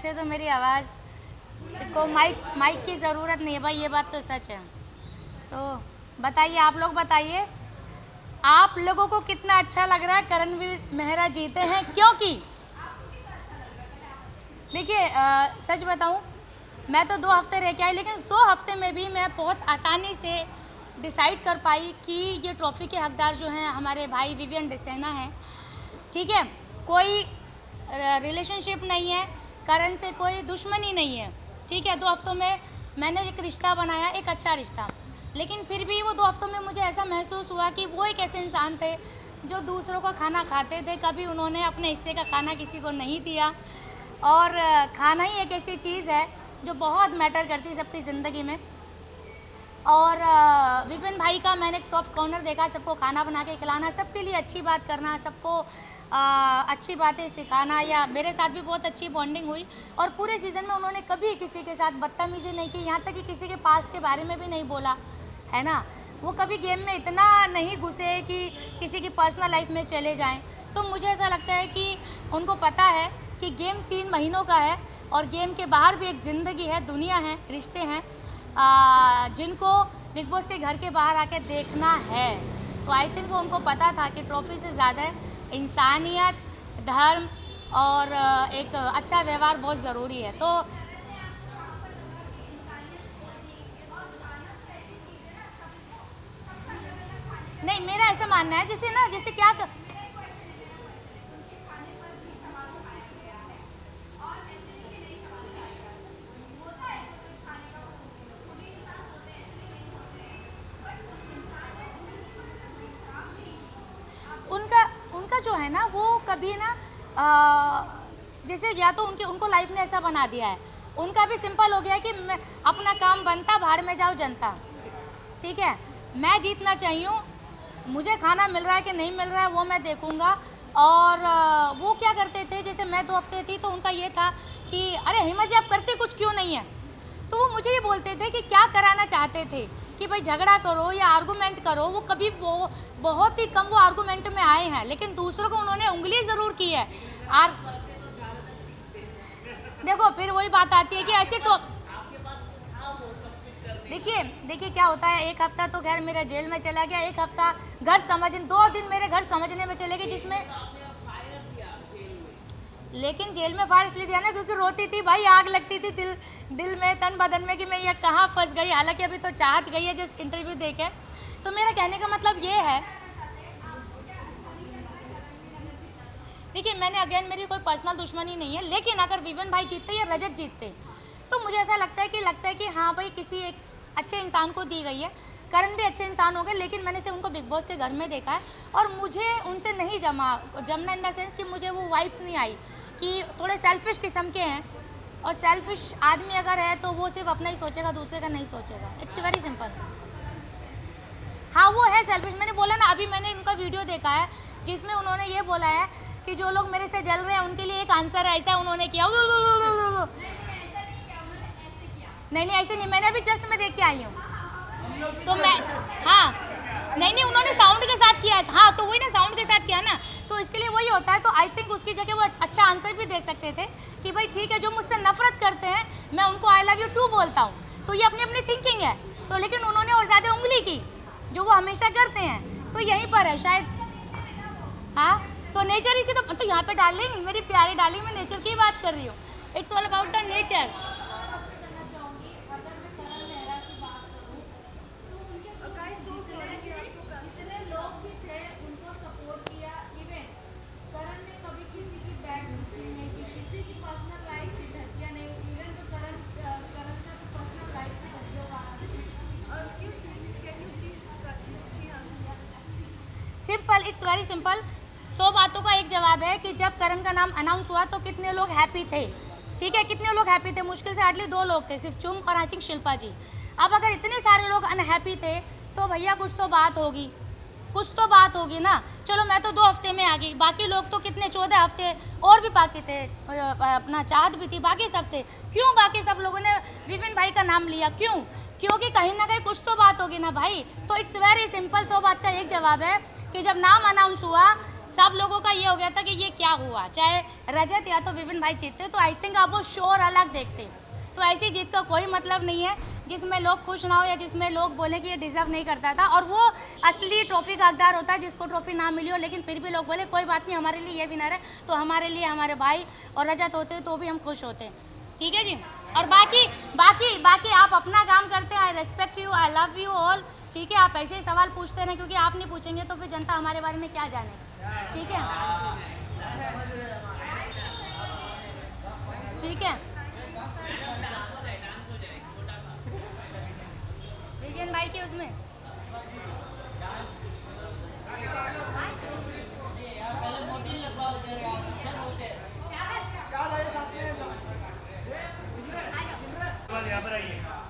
वैसे तो मेरी आवाज़ को माइक की ज़रूरत नहीं है भाई, ये बात तो सच है। बताइए, आप लोग बताइए, आप लोगों को कितना अच्छा लग रहा है करणवीर मेहरा जीते हैं? क्योंकि देखिए सच बताऊं, मैं तो 2 हफ्ते रह के आई, लेकिन 2 हफ्ते में भी मैं बहुत आसानी से डिसाइड कर पाई कि ये ट्रॉफ़ी के हकदार जो हैं हमारे भाई विवियन डिसेना हैं। ठीक है, कोई रिलेशनशिप नहीं है, करण से कोई दुश्मनी नहीं है। ठीक है, 2 हफ्तों में मैंने एक रिश्ता बनाया, एक अच्छा रिश्ता, लेकिन फिर भी वो 2 हफ्तों में मुझे ऐसा महसूस हुआ कि वो एक ऐसे इंसान थे जो दूसरों का खाना खाते थे, कभी उन्होंने अपने हिस्से का खाना किसी को नहीं दिया। और खाना ही एक ऐसी चीज़ है जो बहुत मैटर करती है सबकी ज़िंदगी में। और विपिन भाई का मैंने एक सॉफ्ट कॉर्नर देखा, सबको खाना बना के खिलाना, सबके लिए अच्छी बात करना, सबको अच्छी बातें सिखाना, या मेरे साथ भी बहुत अच्छी बॉन्डिंग हुई। और पूरे सीज़न में उन्होंने कभी किसी के साथ बदतमीज़ी नहीं की, यहाँ तक कि किसी के पास्ट के बारे में भी नहीं बोला, है ना। वो कभी गेम में इतना नहीं घुसे कि किसी की पर्सनल लाइफ में चले जाएं। तो मुझे ऐसा लगता है कि उनको पता है कि गेम 3 महीनों का है और गेम के बाहर भी एक ज़िंदगी है, दुनिया है, रिश्ते हैं जिनको बिग बॉस के घर के बाहर आके देखना है। तो आई थिंक वो उनको पता था कि ट्रॉफी से ज़्यादा इंसानियत, धर्म और एक अच्छा व्यवहार बहुत ज़रूरी है। तो नहीं, मेरा ऐसा मानना है, जैसे क्या उनका जो है ना, वो कभी ना जैसे या तो उनको लाइफ ने ऐसा बना दिया है, उनका भी सिंपल हो गया है कि मैं अपना काम बनता, भाड़ में जाओ जनता। ठीक है, मैं जीतना चाहिए, मुझे खाना मिल रहा है कि नहीं मिल रहा है वो मैं देखूंगा। और वो क्या करते थे, जैसे मैं 2 हफ्ते थी तो उनका ये था कि अरे हिमा जी आप करते कुछ क्यों नहीं है। तो वो मुझे ये बोलते थे कि क्या कराना चाहते थे, कि भाई झगड़ा करो या आर्गूमेंट करो। वो कभी बहुत ही कम वो आर्गूमेंट में आए हैं, लेकिन दूसरों को उन्होंने उंगली ज़रूर की है। देखो फिर वही बात आती है कि ऐसे तो देखिए क्या होता है, 1 हफ्ता तो खैर मेरा जेल में चला गया, 1 हफ्ता घर 2 दिन मेरे घर समझने में चले गए, जिसमें लेकिन जेल में फायर इसलिए दिया ना क्योंकि रोती थी भाई, आग लगती थी दिल में, तन बदन में कि मैं ये कहाँ फंस गई। हालांकि अभी तो चाहत गई है जस्ट इंटरव्यू देके। तो मेरा कहने का मतलब ये है, देखिए मैंने अगेन मेरी कोई पर्सनल दुश्मनी नहीं है, लेकिन अगर विवन भाई जीतते या रजत जीतते तो मुझे ऐसा लगता है कि हाँ भाई किसी एक अच्छे इंसान को दी गई है। करण भी अच्छे इंसान हो गए, लेकिन मैंने से उनको बिग बॉस के घर में देखा है और मुझे उनसे नहीं जमना इन द सेंस कि मुझे वो वाइब्स नहीं आई कि थोड़े सेल्फिश किस्म के हैं। और सेल्फिश आदमी अगर है तो वो सिर्फ अपना ही सोचेगा, दूसरे का नहीं सोचेगा। It's very simple. हाँ वो है सेल्फिश, मैंने बोला ना, अभी मैंने उनका वीडियो देखा है जिसमें उन्होंने ये बोला है कि जो लोग मेरे से जल रहे हैं उनके लिए एक आंसर है, ऐसा उन्होंने किया। नहीं ऐसे नहीं, मैंने अभी जस्ट मैं देख के आई हूँ। तो मैं नहीं उन्होंने साउंड के साथ किया है। हाँ तो वही ना, साउंड के साथ किया ना, तो इसके लिए वही होता है। तो आई थिंक उसकी जगह वो अच्छा आंसर भी दे सकते थे कि भाई ठीक है, जो मुझसे नफरत करते हैं मैं उनको आई लव यू टू बोलता हूँ। तो ये अपनी अपनी थिंकिंग है। तो लेकिन उन्होंने और ज़्यादा उंगली की, जो वो हमेशा करते हैं। तो यहीं पर है शायद। हाँ तो नेचर की तो यहाँ पे डार्लिंग, मेरी प्यारी डार्लिंग, मैं नेचर की बात कर रही हूँ। It's all about the nature. Simple, it's very simple. 100 बातों का एक जवाब है कि जब करण का नाम अनाउंस हुआ तो कितने लोग हैप्पी थे। ठीक है, कितने लोग हैप्पी थे, मुश्किल से हार्डली 2 लोग थे, सिर्फ चुम और आई थिंक शिल्पा जी। अब अगर इतने सारे लोग अनहैप्पी थे तो भैया कुछ तो बात होगी ना। चलो मैं तो 2 हफ्ते में आ गई, बाकी लोग तो कितने 14 हफ्ते और भी बाकी थे, अपना चाहत भी थी, बाकी सब थे। क्यों बाकी सब लोगों ने विपिन भाई का नाम लिया, क्यों? क्योंकि कहीं ना कहीं कुछ तो बात होगी ना भाई। तो इट्स वेरी सिंपल। 100 बात का एक जवाब है कि जब नाम अनाउंस हुआ सब लोगों का ये हो गया था कि ये क्या हुआ, चाहे रजत या तो विपिन भाई जीतते तो आई थिंक आप वो शोर अलग देखते। तो ऐसी जीत का कोई मतलब नहीं है जिसमें लोग खुश ना हो या जिसमें लोग बोले कि ये डिज़र्व नहीं करता था, और वो असली ट्रॉफी का हकदार होता है जिसको ट्रॉफी ना मिली हो, लेकिन फिर भी लोग बोले कोई बात नहीं, हमारे लिए ये विनर है, तो हमारे लिए हमारे भाई और रजत होते तो भी हम खुश होते। ठीक है जी। और बाकी बाकी बाकी आप अपना काम करते हैं, आई respect you, I love you all. ठीक है, आप ऐसे ही सवाल पूछते रहें, क्योंकि आप नहीं पूछेंगे तो फिर जनता हमारे बारे में क्या जाने। ठीक है, ठीक है। विवियन भाई के उसमें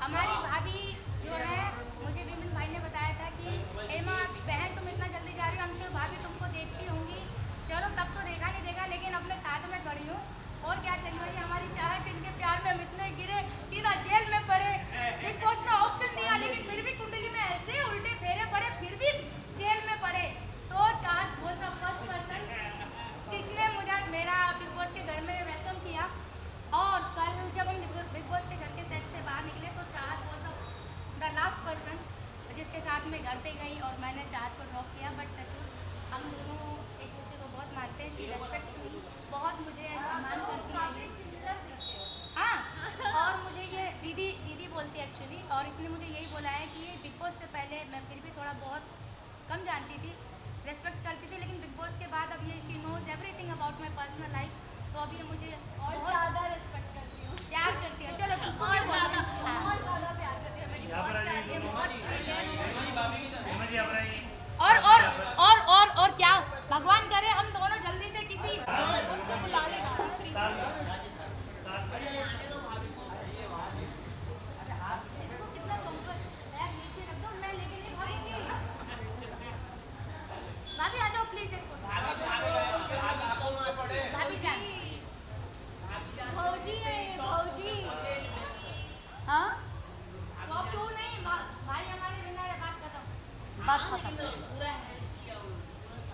हमारी भाभी जो है, मुझे विपिन भाई ने बताया था कि एमा बहन तुम इतना जल्दी जा रही हो, हम श्योर भाभी तुमको देखती होंगी। चलो तब तो देखा नहीं देखा, लेकिन अपने साथ में खड़ी हूँ। और क्या चाहिए, ये हमारी चाहत जिनके प्यार में हम इतने गिरे, सीधा जेल में पड़े, बिग बॉस ने ऑप्शन दिया लेकिन फिर भी कुंडली में ऐसे उल्टे फेरे पड़े, फिर भी जेल में पड़े। तो चाहत वॉज द फर्स्ट पर्सन जिसने मुझे मेरा बिग बॉस के घर में वेलकम किया। और कल जब हम बिग बॉस के घर के सेट से बाहर निकले तो चाहत वॉज द लास्ट पर्सन जिसके साथ मैं घर पे गई और मैंने चाहत को ड्रॉप किया। बट हम दोनों एक दूसरे को बहुत मानते हैं, शी रेस्पेक्ट्स मी, बहुत मुझे सम्मान करती है ये। हाँ, और मुझे ये दीदी दीदी बोलती है एक्चुअली, और इसने मुझे यही बोला है कि ये बिग बॉस से पहले मैं फिर भी थोड़ा बहुत कम जानती थी, रेस्पेक्ट करती थी, लेकिन बिग बॉस के बाद अब ये she knows everything about my personal life, तो अब ये मुझे और ज़्यादा रेस्पेक्ट करती हूँ, प्यार करती है।